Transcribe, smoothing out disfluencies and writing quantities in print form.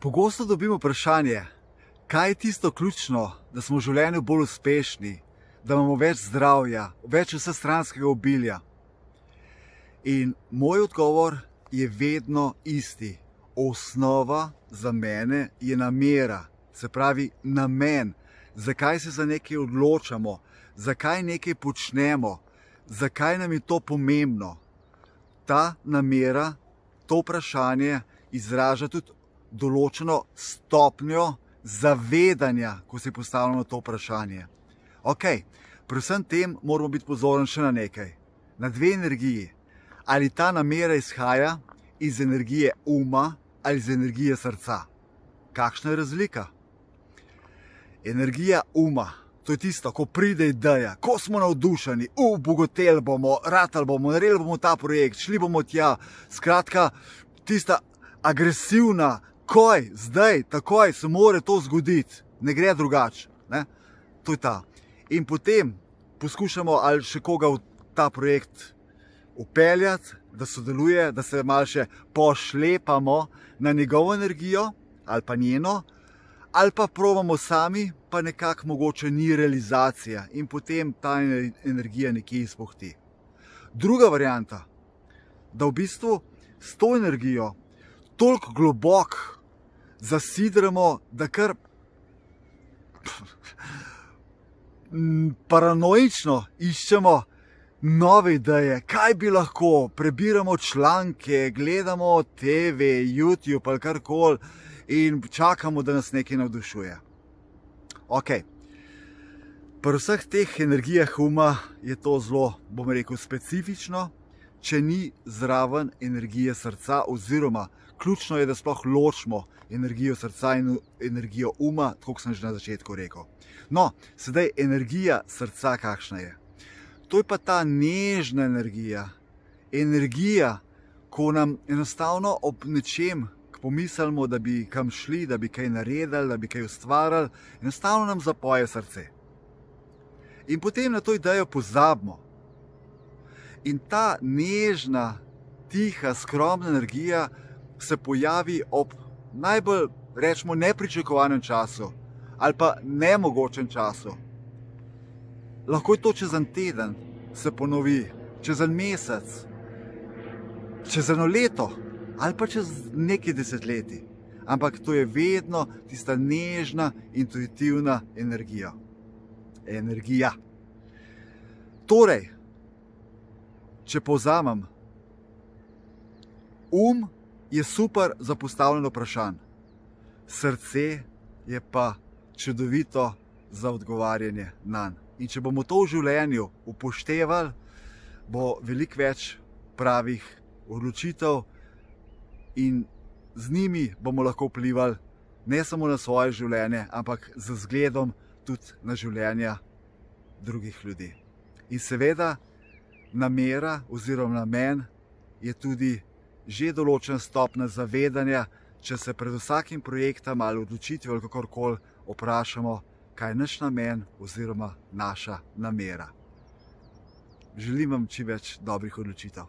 Pogosto dobimo vprašanje, kaj je tisto ključno, da smo v življenju bolj uspešni, da imamo več zdravja, več vsestranskega obilja. In moj odgovor je vedno isti. Osnova za mene je namera, se pravi namen, zakaj se za nekaj odločamo, zakaj nekaj počnemo, zakaj nam je to pomembno. Ta namera, to vprašanje izraža tudi določeno stopnjo zavedanja, ko si postavljamo to vprašanje. Pri vsem tem moramo biti pozorni še na nekaj, na dve energiji. Ali ta namera izhaja iz energije uma ali iz energije srca. Kakšna je razlika? Energija uma, to je tisto, ko pride ideja, ko smo navdušeni, bogoteli bomo, ratali bomo, naredili bomo ta projekt, šli bomo tja. Skratka, tista agresivna, zdaj, takoj se mora to zgoditi, ne gre drugače. To je ta. In potem poskušamo ali še koga v ta projekt upeljati, da sodeluje, da se malo še pošlepamo na njegovo energijo ali pa njeno, ali pa probamo sami, pa nekako mogoče ni realizacija in potem ta energija nekje izpuhti. Druga varianta, da v bistvu s to energijo toliko globoko zasidramo, da kar paranoično iščemo nove ideje, kaj bi lahko, prebiramo članke, gledamo TV, YouTube ali karkoli in čakamo, da nas nekaj navdušuje. Pri vseh teh energijah uma je to zelo, bom rekel, specifično, če ni zraven energije srca, oziroma ključno je, da sploh ločimo energijo srca in energijo uma, tako kot sem že na začetku rekel. No, sedaj energija srca kakšna je? To je pa ta nežna energija. Energija, ko nam enostavno ob nečem pomislimo, da bi kam šli, da bi kaj naredili, da bi kaj ustvarili, enostavno nam zapoje srce. In potem na to idejo pozabimo. In ta nežna, tiha, skromna energija se pojavi ob najbolj, rečemo, nepričakovanem času ali pa nemogočem času. Lahko je to čez en teden, se ponovi, čez en mesec, čez eno leto ali pa čez nekaj desetletij. Ampak to je vedno tista nežna, intuitivna energija. Torej, če povzamem, je super za postavljanje vprašanj, srce je pa čudovito za odgovarjanje nanj. In če bomo to v življenju upoštevali, bo veliko več pravih odločitev in z njimi bomo lahko vplivali ne samo na svoje življenje, ampak z zgledom tudi na življenja drugih ljudi. In seveda, namera oziroma namen je tudi že določena stopnja zavedanja, če se pred vsakim projektom ali odločitvijo ali kakorkoli vprašamo, kaj je naš namen oziroma naša namera. Želim vam čim več dobrih odločitev.